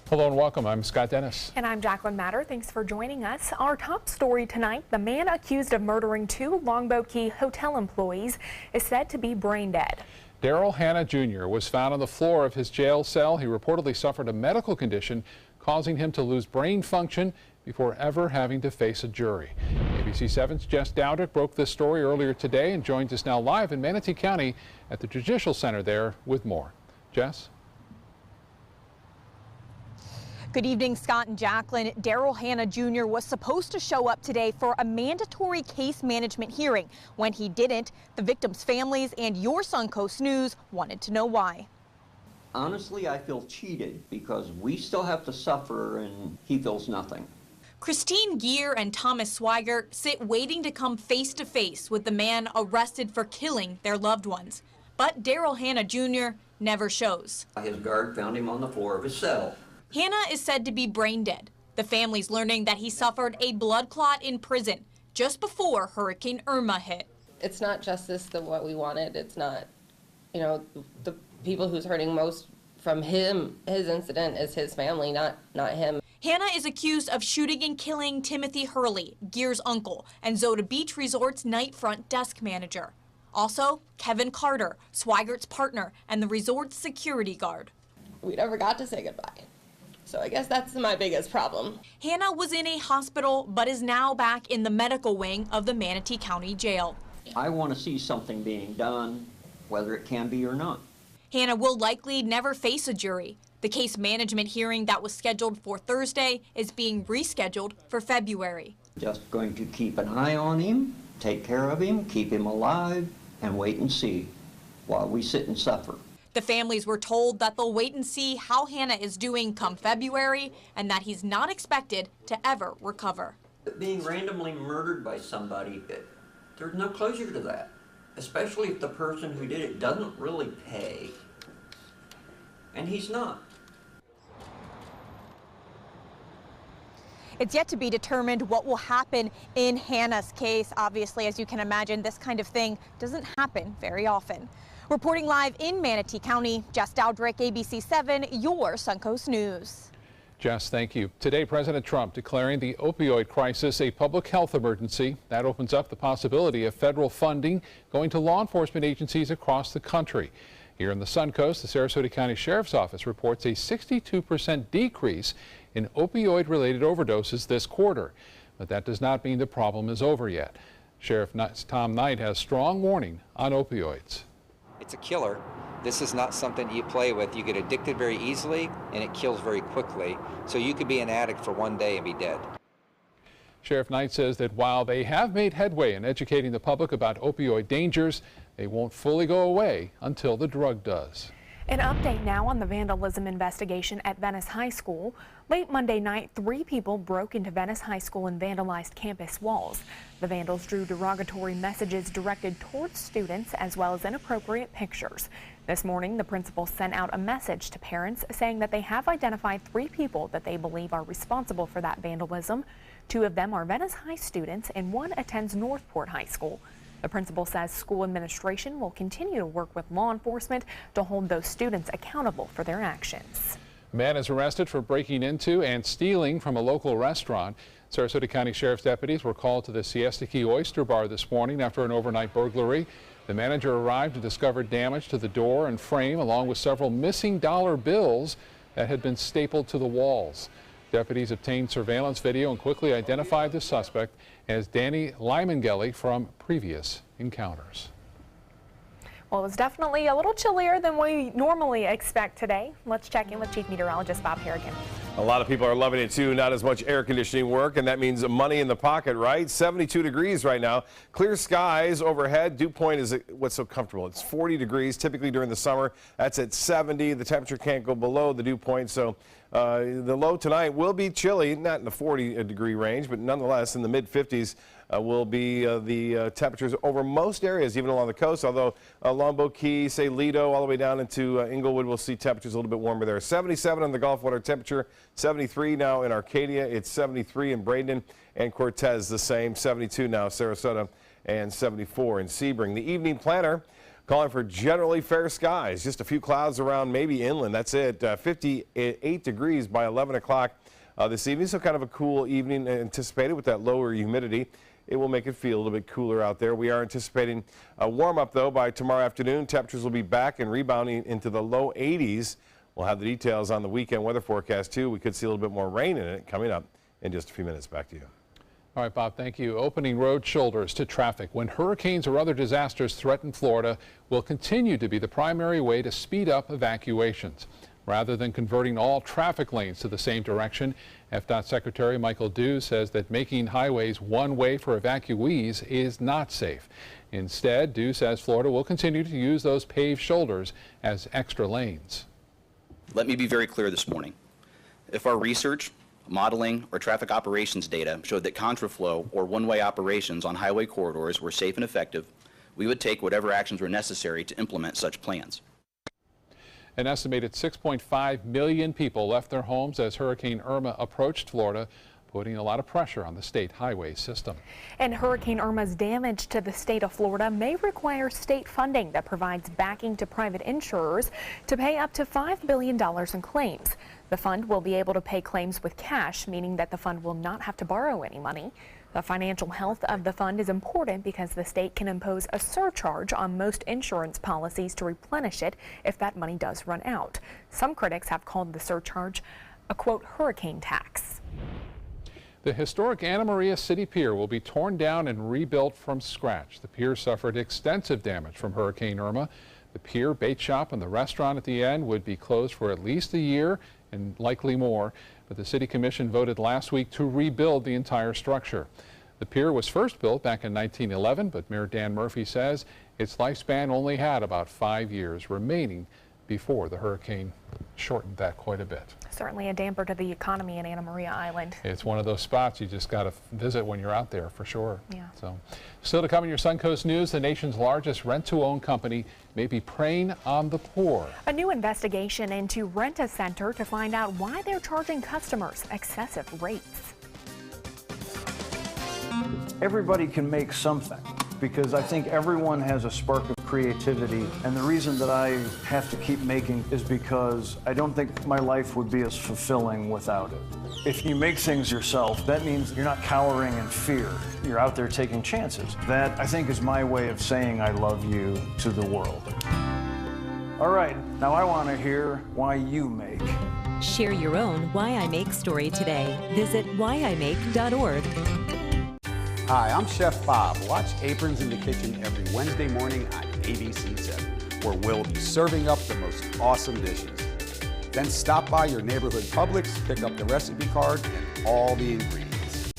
Hello and welcome. I'm Scott Dennis. And I'm Jacqueline Matter. Thanks for joining us. Our top story tonight, the man accused of murdering two Longboat Key hotel employees is said to be brain dead. Daryl Hanna Jr. was found on the floor of his jail cell. He reportedly suffered a medical condition causing him to lose brain function before ever having to face a jury. ABC 7's Jess Dowdrick broke this story earlier today and joins us now live in Manatee County at the Judicial Center there with more. Jess? Good evening, Scott and Jacqueline. Daryl Hanna Jr. was supposed to show up today for a mandatory case management hearing. When he didn't, the victims' families and your Suncoast News wanted to know why. Honestly, I feel cheated because we still have to suffer and he feels nothing. Christine Gear and Thomas Swigert sit waiting to come face to face with the man arrested for killing their loved ones. But Daryl Hanna Jr. never shows. His guard found him on the floor of his cell. Hanna is said to be brain dead. The family's learning that he suffered a blood clot in prison just before Hurricane Irma hit. It's not justice what we wanted. It's not, the people who's hurting most from his incident is his family, not him. Hanna is accused of shooting and killing Timothy Hurley, Gear's uncle, and Zoda Beach Resort's night front desk manager. Also, Kevin Carter, Swigert's partner, and the resort's security guard. We never got to say goodbye. So I guess that's my biggest problem. Hanna was in a hospital, but is now back in the medical wing of the Manatee County Jail. I want to see something being done, whether it can be or not. Hanna will likely never face a jury. The case management hearing that was scheduled for Thursday is being rescheduled for February. Just going to keep an eye on him, take care of him, keep him alive, and wait and see while we sit and suffer. The families were told that they'll wait and see how Hanna is doing come February and that he's not expected to ever recover. Being randomly murdered by somebody, there's no closure to that, especially if the person who did it doesn't really pay, and he's not. It's yet to be determined what will happen in Hanna's case. Obviously, as you can imagine, this kind of thing doesn't happen very often. Reporting live in Manatee County, Jess Dowdrick, ABC 7, your Suncoast News. Jess, thank you. Today, President Trump declaring the opioid crisis a public health emergency. That opens up the possibility of federal funding going to law enforcement agencies across the country. Here in the Suncoast, the Sarasota County Sheriff's Office reports a 62% decrease in opioid-related overdoses this quarter. But that does not mean the problem is over yet. Sheriff Tom Knight has strong warning on opioids. It's a killer. This is not something you play with. You get addicted very easily and it kills very quickly. So you could be an addict for one day and be dead. Sheriff Knight says that while they have made headway in educating the public about opioid dangers, they won't fully go away until the drug does. An update now on the vandalism investigation at Venice High School. Late Monday night, 3 people broke into Venice High School and vandalized campus walls. The vandals drew derogatory messages directed towards students as well as inappropriate pictures. This morning, the principal sent out a message to parents saying that they have identified 3 people that they believe are responsible for that vandalism. 2 of them are Venice High students and 1 attends Northport High School. The principal says school administration will continue to work with law enforcement to hold those students accountable for their actions. A man is arrested for breaking into and stealing from a local restaurant. Sarasota County Sheriff's deputies were called to the Siesta Key Oyster Bar this morning after an overnight burglary. The manager arrived and discovered damage to the door and frame along with several missing dollar bills that had been stapled to the walls. Deputies obtained surveillance video and quickly identified the suspect as Danny Lymangelli from previous encounters. Well, it's definitely a little chillier than we normally expect today. Let's check in with Chief Meteorologist Bob Harrigan. A lot of people are loving it too. Not as much air conditioning work, and that means money in the pocket, right? 72 degrees right now. Clear skies overhead. Dew Point is what's so comfortable. It's 40 degrees typically during the summer. That's at 70. The temperature can't go below the dew point, so the low tonight will be chilly, not in the 40-degree range, but nonetheless in the mid-50s. Will be the temperatures over most areas, even along the coast, although Longboat Key, say Lido, all the way down into Inglewood, we'll see temperatures a little bit warmer there. 77 on the Gulf water temperature, 73 now in Arcadia, it's 73 in Braden and Cortez the same, 72 now Sarasota, and 74 in Sebring. The evening planner Calling for generally fair skies. Just a few clouds around, maybe inland. That's it. 58 degrees by 11 o'clock this evening. So kind of a cool evening anticipated with that lower humidity. It will make it feel a little bit cooler out there. We are anticipating a warm up though by tomorrow afternoon. Temperatures will be back and rebounding into the low 80s. We'll have the details on the weekend weather forecast too. We could see a little bit more rain in it coming up in just a few minutes. Back to you. All right, Bob, thank you. Opening road shoulders to traffic when hurricanes or other disasters threaten Florida will continue to be the primary way to speed up evacuations. Rather than converting all traffic lanes to the same direction, FDOT Secretary Michael Dew says that making highways one way for evacuees is not safe. Instead, Dew says Florida will continue to use those paved shoulders as extra lanes. Let me be very clear this morning. If our research, modeling, or traffic operations data showed that contraflow or one-way operations on highway corridors were safe and effective, we would take whatever actions were necessary to implement such plans. An estimated 6.5 million people left their homes as Hurricane Irma approached Florida, putting a lot of pressure on the state highway system. And Hurricane Irma's damage to the state of Florida may require state funding that provides backing to private insurers to pay up to $5 billion in claims. The fund will be able to pay claims with cash, meaning that the fund will not have to borrow any money. The financial health of the fund is important because the state can impose a surcharge on most insurance policies to replenish it if that money does run out. Some critics have called the surcharge a, quote, hurricane tax. The historic Anna Maria City Pier will be torn down and rebuilt from scratch. The pier suffered extensive damage from Hurricane Irma. The pier, bait shop, and the restaurant at the end would be closed for at least a year and likely more. But the City Commission voted last week to rebuild the entire structure. The pier was first built back in 1911, but Mayor Dan Murphy says its lifespan only had about 5 years remaining before the hurricane shortened that quite a bit. Certainly a damper to the economy in Anna Maria Island. It's one of those spots you just got to visit when you're out there for sure. Yeah. So, still to come in your Suncoast News, the nation's largest rent-to-own company may be preying on the poor. A new investigation into Rent-A-Center to find out why they're charging customers excessive rates. Everybody can make something, because I think everyone has a spark of creativity, and the reason that I have to keep making is because I don't think my life would be as fulfilling without it. If you make things yourself, that means you're not cowering in fear. You're out there taking chances. That, I think, is my way of saying I love you to the world. All right, now I want to hear why you make. Share your own Why I Make story today. Visit whyimake.org. Hi, I'm Chef Bob. Watch Aprons in the Kitchen every Wednesday morning on ABC7, where we'll be serving up the most awesome dishes. Then stop by your neighborhood Publix, pick up the recipe card and all the ingredients.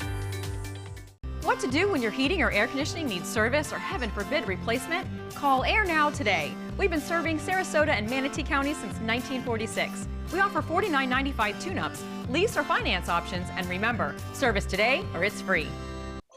What to do when your heating or air conditioning needs service or, heaven forbid, replacement? Call Air Now today. We've been serving Sarasota and Manatee County since 1946. We offer $49.95 tune-ups, lease or finance options, and remember, service today or it's free.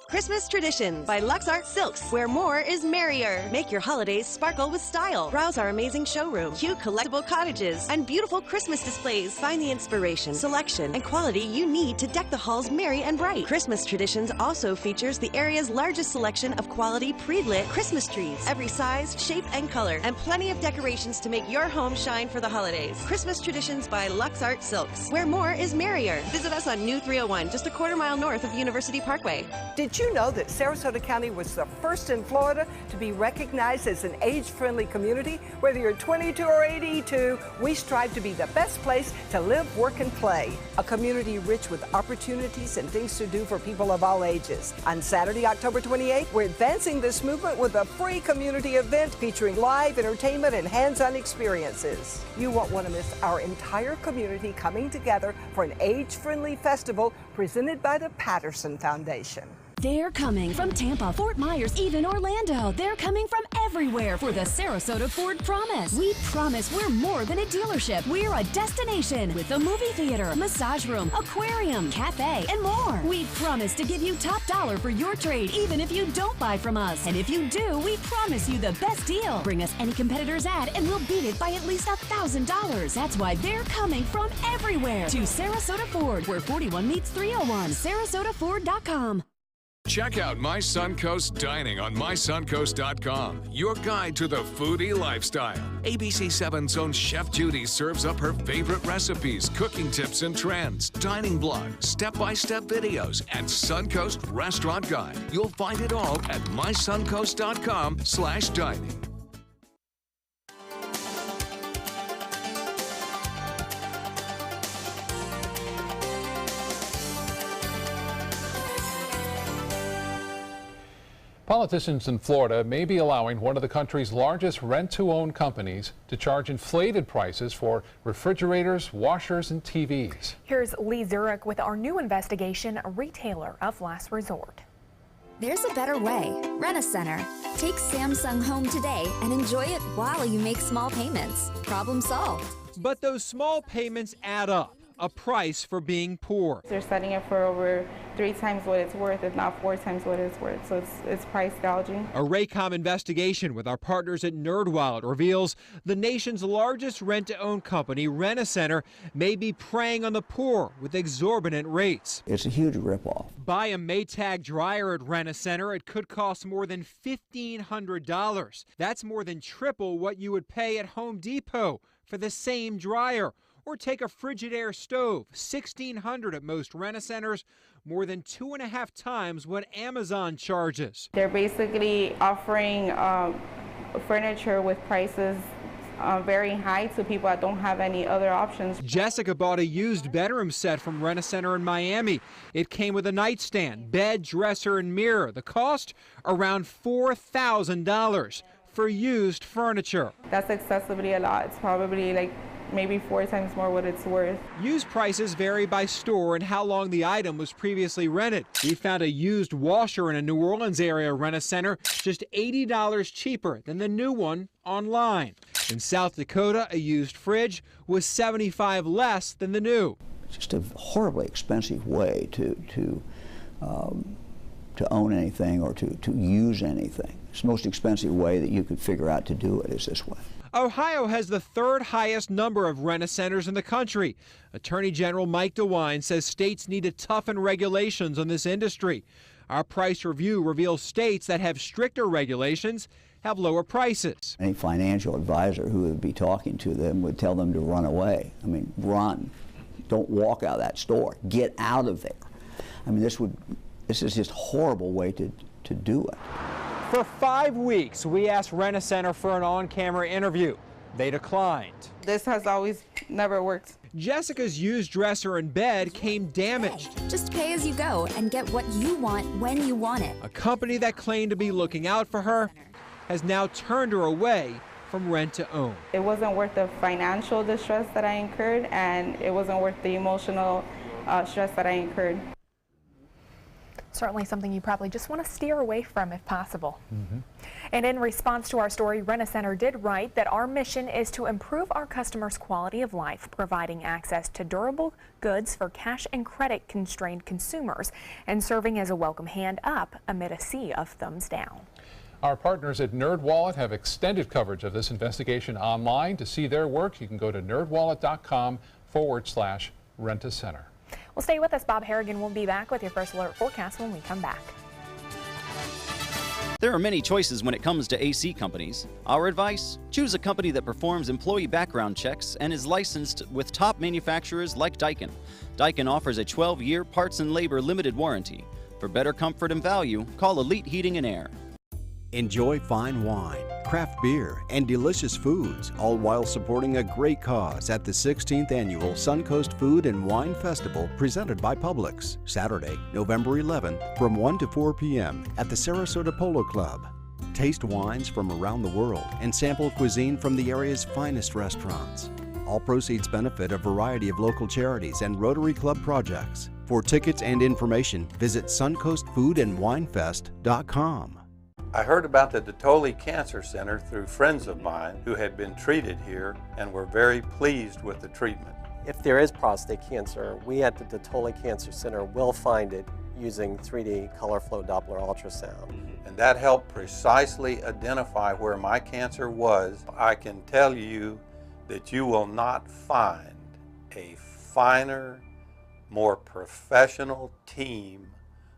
Christmas Traditions by Lux Art Silks, where more is merrier. Make your holidays sparkle with style. Browse our amazing showroom, cute collectible cottages, and beautiful Christmas displays. Find the inspiration, selection, and quality you need to deck the halls merry and bright. Christmas Traditions also features the area's largest selection of quality pre-lit Christmas trees, every size, shape, and color, and plenty of decorations to make your home shine for the holidays. Christmas Traditions by Lux Art Silks, where more is merrier. Visit us on New 301, just a quarter-mile north of University Parkway. Did you know that Sarasota County was the first in Florida to be recognized as an age-friendly community? Whether you're 22 or 82, we strive to be the best place to live, work, and play. A community rich with opportunities and things to do for people of all ages. On Saturday, October 28th, we're advancing this movement with a free community event featuring live entertainment and hands-on experiences. You won't want to miss our entire community coming together for an age-friendly festival presented by the Patterson Foundation. They're coming from Tampa, Fort Myers, even Orlando. They're coming from everywhere for the Sarasota Ford Promise. We promise we're more than a dealership. We're a destination with a movie theater, massage room, aquarium, cafe, and more. We promise to give you top dollar for your trade, even if you don't buy from us. And if you do, we promise you the best deal. Bring us any competitor's ad and we'll beat it by at least $1,000. That's why they're coming from everywhere to Sarasota Ford, where 41 meets 301. SarasotaFord.com. Check out My Suncoast Dining on mysuncoast.com, your guide to the foodie lifestyle. ABC7's own Chef Judy serves up her favorite recipes, cooking tips and trends, dining blog, step-by-step videos, and Suncoast Restaurant Guide. You'll find it all at mysuncoast.com/dining. Politicians in Florida may be allowing one of the country's largest rent-to-own companies to charge inflated prices for refrigerators, washers, and TVs. Here's Lee Zurich with our new investigation, a retailer of last resort. There's a better way. Rent-A-Center. Take Samsung home today and enjoy it while you make small payments. Problem solved. But those small payments add up. A price for being poor. They're setting it for over 3 times what it's worth, if not 4 times what it's worth. So it's price gouging. A Raycom investigation with our partners at NerdWallet reveals the nation's largest rent-to-own company, Rent-A-Center, may be preying on the poor with exorbitant rates. It's a huge ripoff. Buy a Maytag dryer at Rent-A-Center, it could cost more than $1,500. That's more than triple what you would pay at Home Depot for the same dryer. Or take a Frigidaire stove, $1,600 at most Rent-A-Centers, more than 2.5 times what Amazon charges. They're basically offering furniture with prices very high to people that don't have any other options. Jessica bought a used bedroom set from Rent-A-Center in Miami. It came with a nightstand, bed, dresser, and mirror. The cost, around $4,000 for used furniture. That's excessively a lot. It's probably like maybe 4 times more what it's worth. Used prices vary by store and how long the item was previously rented. We found a used washer in a New Orleans area Rent-A-Center just $80 cheaper than the new one online. In South Dakota, a used fridge was $75 less than the new. It's just a horribly expensive way to own anything or to use anything. It's the most expensive way that you could figure out to do it is this way. Ohio has the 3rd highest number of Rent-A-Centers in the country. Attorney General Mike DeWine says states need to toughen regulations on this industry. Our price review reveals states that have stricter regulations have lower prices. Any financial advisor who would be talking to them would tell them to run away. I mean, run. Don't walk out of that store. Get out of there. I mean, this is just a horrible way to do it. For 5 weeks, we asked Rent-A-Center for an on-camera interview. They declined. This has always never worked. Jessica's used dresser and bed came damaged. Just pay as you go and get what you want when you want it. A company that claimed to be looking out for her has now turned her away from rent-to-own. It wasn't worth the financial distress that I incurred, and it wasn't worth the emotional stress that I incurred. Certainly something you probably just want to steer away from if possible. And in response to our story, Rent-A-Center did write that our mission is to improve our customers' quality of life, providing access to durable goods for cash and credit constrained consumers, and serving as a welcome hand up amid a sea of thumbs down. Our partners at NerdWallet have extended coverage of this investigation online. To see their work, you can go to nerdwallet.com/Rent-A-Center. Well, stay with us. Bob Harrigan will be back with your First Alert forecast when we come back. There are many choices when it comes to AC companies. Our advice? Choose a company that performs employee background checks and is licensed with top manufacturers like Daikin. Daikin offers a 12-year parts and labor limited warranty. For better comfort and value, call Elite Heating and Air. Enjoy fine wine, craft beer, and delicious foods, all while supporting a great cause at the 16th Annual Suncoast Food and Wine Festival presented by Publix, Saturday, November 11th from 1 to 4 p.m. at the Sarasota Polo Club. Taste wines from around the world and sample cuisine from the area's finest restaurants. All proceeds benefit a variety of local charities and Rotary Club projects. For tickets and information, visit suncoastfoodandwinefest.com. I heard about the Dotoli Cancer Center through friends of mine who had been treated here and were very pleased with the treatment. If there is prostate cancer, we at the Dotoli Cancer Center will find it using 3D color flow Doppler ultrasound. And that helped precisely identify where my cancer was. I can tell you that you will not find a finer, more professional team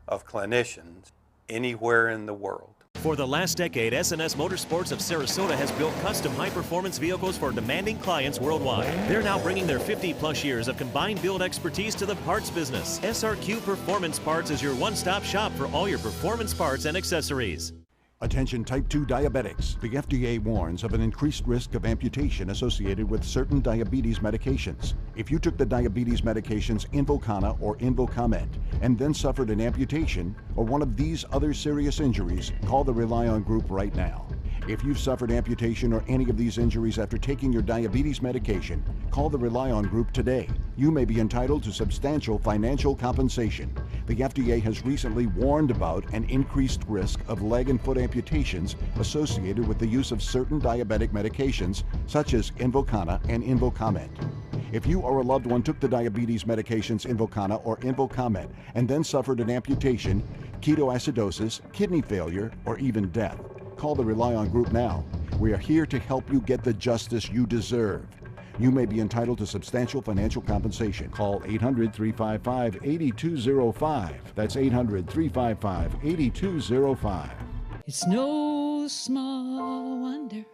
of clinicians anywhere in the world. For the last decade, S&S Motorsports of Sarasota has built custom high-performance vehicles for demanding clients worldwide. They're now bringing their 50-plus years of combined build expertise to the parts business. SRQ Performance Parts is your one-stop shop for all your performance parts and accessories. Attention type 2 diabetics. The FDA warns of an increased risk of amputation associated with certain diabetes medications. If you took the diabetes medications Invokana or Invokamet and then suffered an amputation or one of these other serious injuries, call the Rely On Group right now. If you've suffered amputation or any of these injuries after taking your diabetes medication, call the Rely On Group today. You may be entitled to substantial financial compensation. The FDA has recently warned about an increased risk of leg and foot amputations associated with the use of certain diabetic medications such as Invokana and Invokamet. If you or a loved one took the diabetes medications Invokana or Invokamet and then suffered an amputation, ketoacidosis, kidney failure, or even death, call the Rely On Group now. We are here to help you get the justice you deserve. You may be entitled to substantial financial compensation. Call 800-355-8205. That's 800-355-8205. It's no small wonder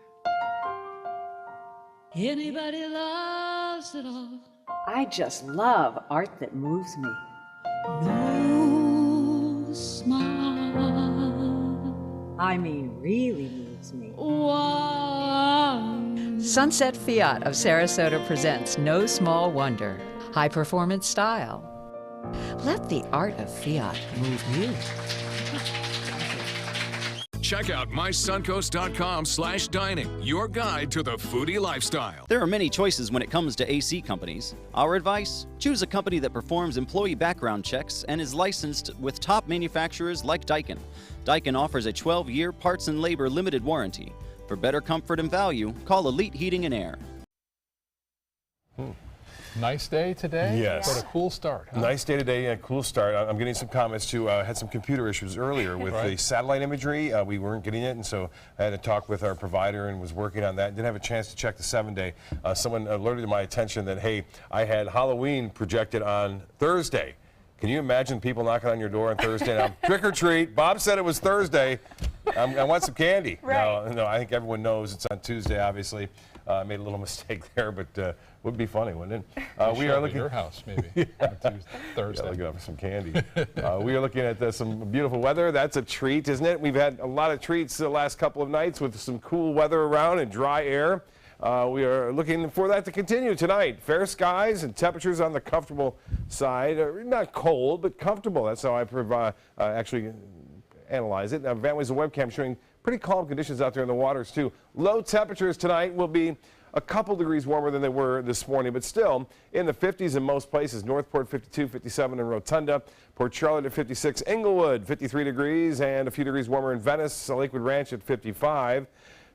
anybody loves it all. I just love art that moves me. No small, I mean, really moves me. one. Sunset Fiat of Sarasota presents No Small Wonder, high performance style. Let the art of Fiat move you. Check out mysuncoast.com/dining, your guide to the foodie lifestyle. There are many choices when it comes to AC companies. Our advice? Choose a company that performs employee background checks and is licensed with top manufacturers like Daikin. Daikin offers a 12-year parts and labor limited warranty. For better comfort and value, call Elite Heating and Air. Nice day today. Yes. What a cool start. Huh? Nice day today, a cool start. I'm getting some comments too. Had some computer issues earlier with the satellite imagery. We weren't getting it, and so I had to talk with our provider and was working on that. Didn't have a chance to check the 7-day. Someone alerted my attention that, hey, I had Halloween projected on Thursday. Can you imagine people knocking on your door on Thursday? Now, trick or treat. Bob said it was Thursday. I want some candy. Right. No, I think everyone knows it's on Tuesday, obviously. I made a little mistake there, but would be funny, wouldn't it? We are looking at your house, maybe, on Thursday. Yeah, looking for some candy. We are looking at some beautiful weather. That's a treat, isn't it? We've had a lot of treats the last couple of nights with some cool weather around and dry air. We are looking for that to continue tonight. Fair skies and temperatures on the comfortable side. Not cold, but comfortable. That's how I actually analyze it. Now, Vanway's webcam showing pretty calm conditions out there in the waters, too. Low temperatures tonight will be a couple degrees warmer than they were this morning, but still in the 50s in most places. Northport 52, 57 in Rotunda. Port Charlotte at 56. Englewood 53 degrees and a few degrees warmer in Venice. Lakewood Ranch at 55.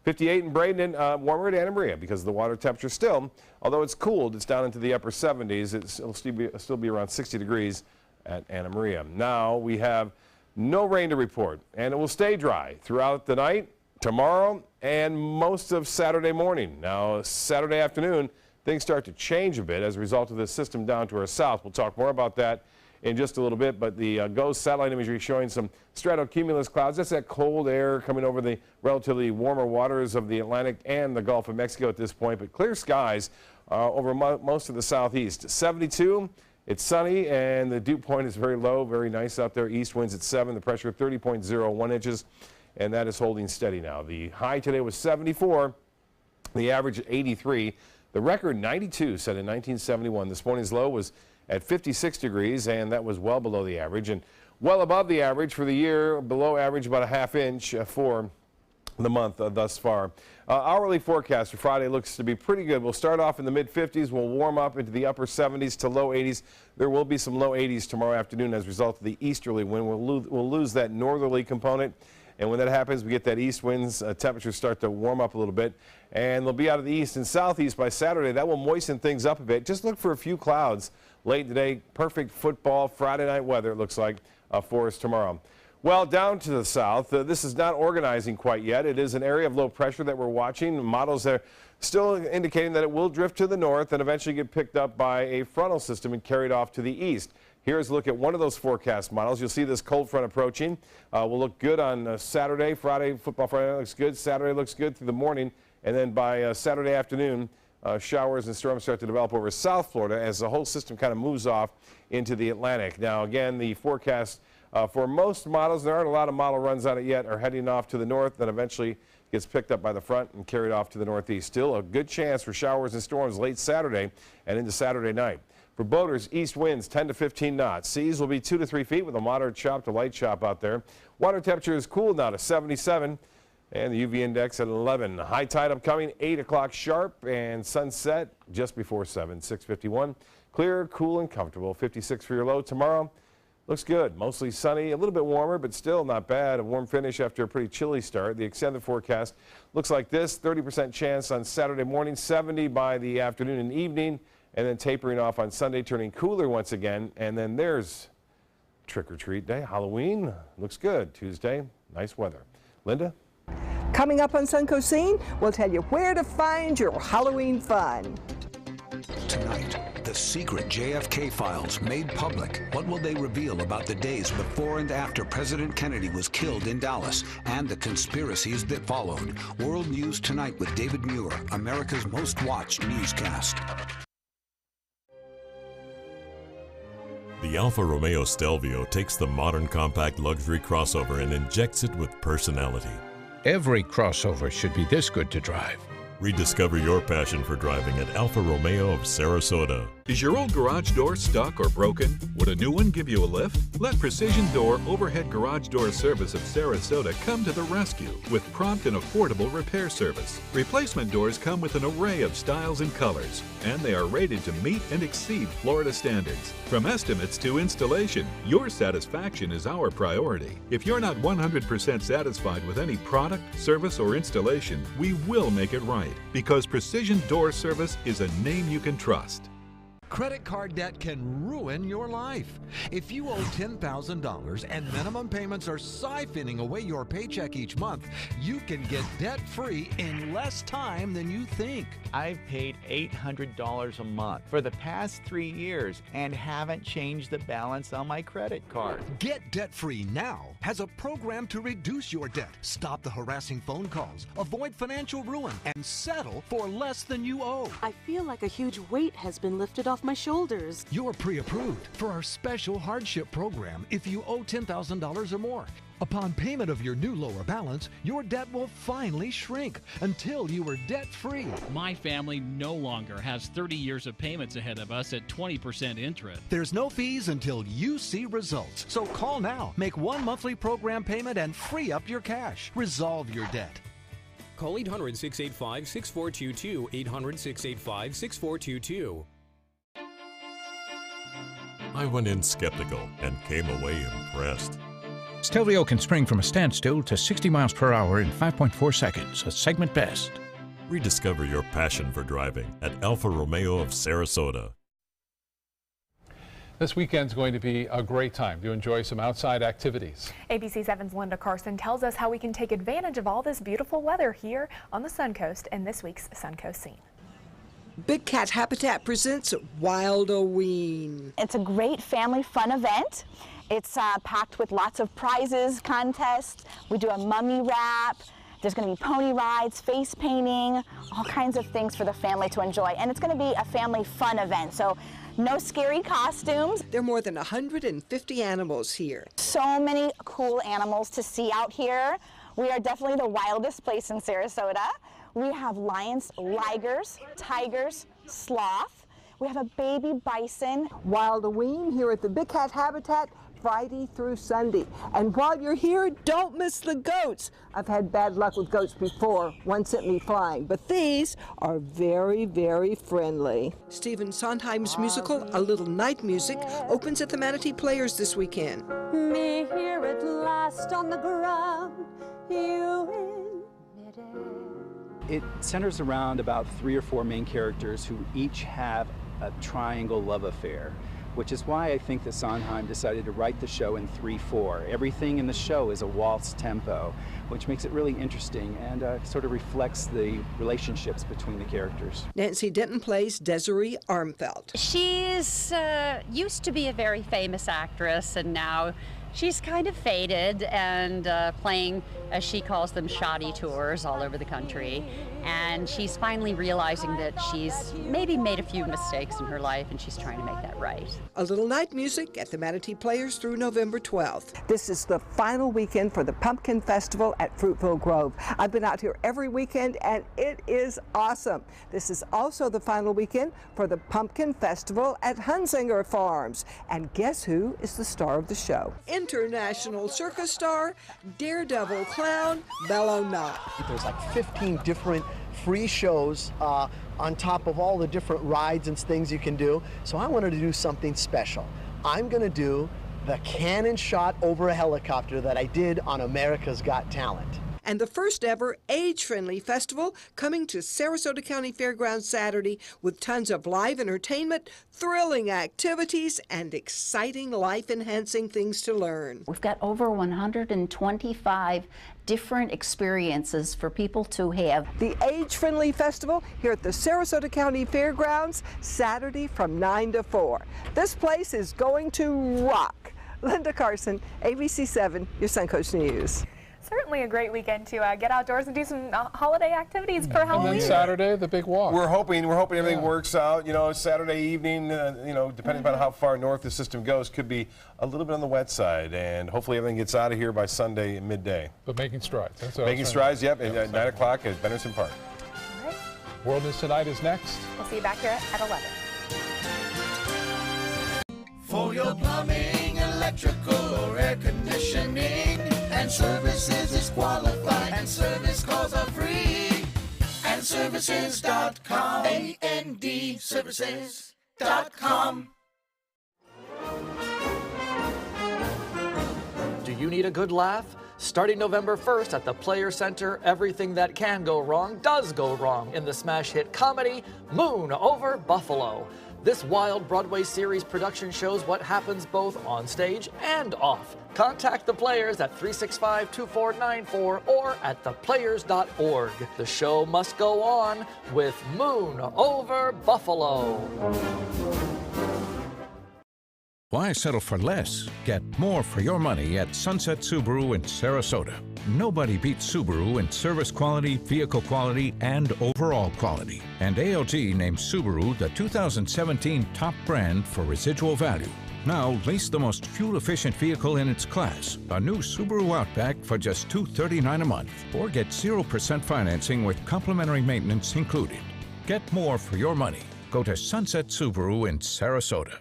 58 in Bradenton, warmer at Anna Maria because of the water temperature still. Although it's cooled, it's down into the upper 70s. It'll still be around 60 degrees at Anna Maria. Now we have no rain to report, and it will stay dry throughout the night, tomorrow, and most of Saturday morning. Now, Saturday afternoon, things start to change a bit as a result of this system down to our south. We'll talk more about that in just a little bit, but the GOES satellite imagery showing some stratocumulus clouds. That's that cold air coming over the relatively warmer waters of the Atlantic and the Gulf of Mexico at this point, but clear skies over most of the southeast. 72. It's sunny, and the dew point is very low, very nice out there. East winds at 7, the pressure 30.01 inches, and that is holding steady now. The high today was 74, the average 83, the record 92 set in 1971. This morning's low was at 56 degrees, and that was well below the average, and well above the average for the year, below average about a ½ inch for the month thus far. Hourly forecast for Friday looks to be pretty good. We'll start off in the mid-50s. We'll warm up into the upper 70s to low 80s. There will be some low 80s tomorrow afternoon as a result of the easterly wind. We'll lose that northerly component. And when that happens, we get that east winds. Temperatures start to warm up a little bit. And they'll be out of the east and southeast by Saturday. That will moisten things up a bit. Just look for a few clouds late today. Perfect football Friday night weather, it looks like, for us tomorrow. Well, down to the south, this is not organizing quite yet. It is an area of low pressure that we're watching. Models are still indicating that it will drift to the north and eventually get picked up by a frontal system and carried off to the east. Here's a look at one of those forecast models. You'll see this cold front approaching. Will look good on Saturday. Football Friday looks good. Saturday looks good through the morning. And then by Saturday afternoon, showers and storms start to develop over South Florida as the whole system kind of moves off into the Atlantic. Now, again, the forecast for most models, there aren't a lot of model runs on it yet, are heading off to the north, then eventually gets picked up by the front and carried off to the northeast. Still a good chance for showers and storms late Saturday and into Saturday night. For boaters, east winds 10 to 15 knots. Seas will be 2 to 3 feet with a moderate chop to light chop out there. Water temperature is cool now to 77 and the UV index at 11. High tide upcoming 8 o'clock sharp and sunset just before 7, 6:51. Clear, cool, and comfortable. 56 for your low. Tomorrow looks good. Mostly sunny, a little bit warmer, but still not bad. A warm finish after a pretty chilly start. The extended forecast looks like this. 30% chance on Saturday morning, 70 by the afternoon and evening, and then tapering off on Sunday, turning cooler once again. And then there's trick-or-treat day. Halloween looks good. Tuesday, nice weather. Linda? Coming up on Suncoast Scene, we'll tell you where to find your Halloween fun. Tonight, the secret JFK files made public. What will they reveal about the days before and after President Kennedy was killed in Dallas and the conspiracies that followed? World News Tonight with David Muir, America's most watched newscast. The Alfa Romeo Stelvio takes the modern compact luxury crossover and injects it with personality. Every crossover should be this good to drive. Rediscover your passion for driving at Alfa Romeo of Sarasota. Is your old garage door stuck or broken? Would a new one give you a lift? Let Precision Door Overhead Garage Door Service of Sarasota come to the rescue with prompt and affordable repair service. Replacement doors come with an array of styles and colors, and they are rated to meet and exceed Florida standards. From estimates to installation, your satisfaction is our priority. If you're not 100% satisfied with any product, service, or installation, we will make it right, because Precision Door Service is a name you can trust. Credit card debt can ruin your life. If you owe $10,000 and minimum payments are siphoning away your paycheck each month, you can get debt-free in less time than you think. I've paid $800 a month for the past 3 years and haven't changed the balance on my credit card. Get debt-free now has a program to reduce your debt, stop the harassing phone calls, avoid financial ruin, and settle for less than you owe. I feel like a huge weight has been lifted off my shoulders. You're pre-approved for our special hardship program if you owe $10,000 or more. Upon payment of your new lower balance, your debt will finally shrink until you are debt-free. My family no longer has 30 years of payments ahead of us at 20% interest. There's no fees until you see results. So call now, make one monthly program payment, and free up your cash. Resolve your debt. Call 800-685-6422, 800-685-6422. I went in skeptical and came away impressed. Stelvio can spring from a standstill to 60 miles per hour in 5.4 seconds, a segment best. Rediscover your passion for driving at Alfa Romeo of Sarasota. This weekend's going to be a great time to enjoy some outside activities. ABC 7's Linda Carson tells us how we can take advantage of all this beautiful weather here on the Suncoast in this week's Suncoast Scene. Big Cat Habitat presents Wildoween. It's a great family fun event. It's packed with lots of prizes, contests. We do a mummy wrap. There's going to be pony rides, face painting, all kinds of things for the family to enjoy. And it's going to be a family fun event, so no scary costumes. There are more than 150 animals here. So many cool animals to see out here. We are definitely the wildest place in Sarasota. We have lions, ligers, tigers, sloth. We have a baby bison. Wildoween here at the Big Cat Habitat, Friday through Sunday. And while you're here, don't miss the goats. I've had bad luck with goats before. One sent me flying, but these are very, very friendly. Stephen Sondheim's musical, A Little Night Music, opens at the Manatee Players this weekend. Me here at last on the ground, you in midair. It centers around about 3 or 4 main characters who each have a triangle love affair. which is why I think that Sondheim decided to write the show in 3/4. Everything in the show is a waltz tempo, which makes it really interesting and sort of reflects the relationships between the characters. Nancy Denton plays Desiree Armfeld. She's used to be a very famous actress, and now she's kind of faded and playing, as she calls them, shoddy tours all over the country. And she's finally realizing that she's maybe made a few mistakes in her life, and she's trying to make that right. A little night music at the Manatee Players through November 12th. This is the final weekend for the Pumpkin Festival at Fruitville Grove. I've been out here every weekend, and it is awesome. This is also the final weekend for the Pumpkin Festival at Hunzinger Farms. And guess who is the star of the show? International circus star, daredevil clown, Bello Knott. There's like 15 different free shows on top of all the different rides and things you can do. So I wanted to do something special. I'm gonna do the cannon shot over a helicopter that I did on America's Got Talent. And the first ever age-friendly festival coming to Sarasota County Fairgrounds Saturday with tons of live entertainment, thrilling activities, and exciting life-enhancing things to learn. We've got over 125 different experiences for people to have. The Age-Friendly Festival here at the Sarasota County Fairgrounds, Saturday from 9 to 4. This place is going to rock. Linda Carson, ABC7, your Suncoast News. Certainly a great weekend to get outdoors and do some holiday activities for Halloween. And then Saturday, the big walk. We're hoping everything works out. You know, Saturday evening, depending on how far north the system goes, could be a little bit on the wet side, and hopefully everything gets out of here by Sunday midday. But making strides. That's what making strides, yep, at 9 o'clock at Benderson Park. All right. World News Tonight is next. We'll see you back here at 11. For your plumbing, electrical, or air conditioning, and services is qualified, and service calls are free. AndServices.com. AndServices.com. Do you need a good laugh? Starting November 1st at the Players Center, everything that can go wrong does go wrong in the smash hit comedy Moon Over Buffalo. This wild Broadway series production shows what happens both on stage and off. Contact the Players at 365-2494 or at theplayers.org. The show must go on with Moon Over Buffalo. Why settle for less? Get more for your money at Sunset Subaru in Sarasota. Nobody beats Subaru in service quality, vehicle quality, and overall quality. And ALG named Subaru the 2017 top brand for residual value. Now, lease the most fuel-efficient vehicle in its class, a new Subaru Outback for just $239 a month, or get 0% financing with complimentary maintenance included. Get more for your money. Go to Sunset Subaru in Sarasota.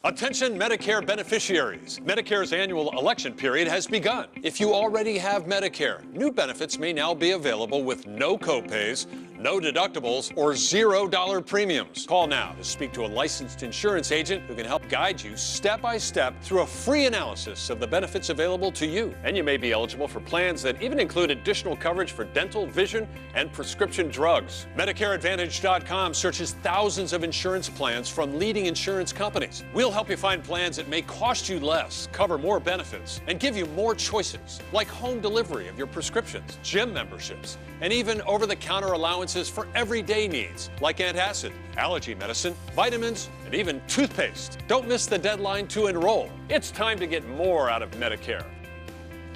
Attention Medicare beneficiaries. Medicare's annual election period has begun. If you already have Medicare, new benefits may now be available with no copays, no deductibles, or $0 premiums. Call now to speak to a licensed insurance agent who can help guide you step by step through a free analysis of the benefits available to you. And you may be eligible for plans that even include additional coverage for dental, vision, and prescription drugs. MedicareAdvantage.com searches thousands of insurance plans from leading insurance companies. We'll help you find plans that may cost you less, cover more benefits, and give you more choices, like home delivery of your prescriptions, gym memberships, and even over-the-counter allowances for everyday needs, like antacid, allergy medicine, vitamins, and even toothpaste. Don't miss the deadline to enroll. It's time to get more out of Medicare.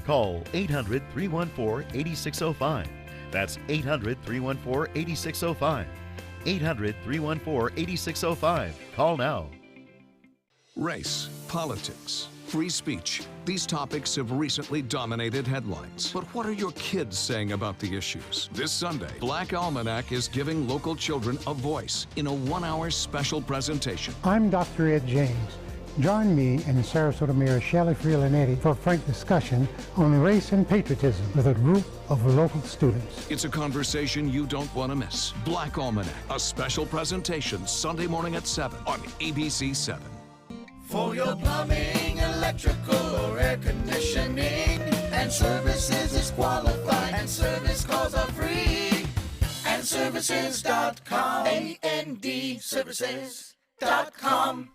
Call 800-314-8605. That's 800-314-8605. 800-314-8605. Call now. Race, politics, free speech. These topics have recently dominated headlines. But what are your kids saying about the issues? This Sunday, Black Almanac is giving local children a voice in a 1-hour special presentation. I'm Dr. Ed James. Join me and Sarasota Mayor Shelley Frielenetti for a frank discussion on race and patriotism with a group of local students. It's a conversation you don't want to miss. Black Almanac, a special presentation Sunday morning at 7 on ABC7. For your plumbing, electrical, or air conditioning, and services is qualified, and service calls are free. AndServices.com. AndServices.com.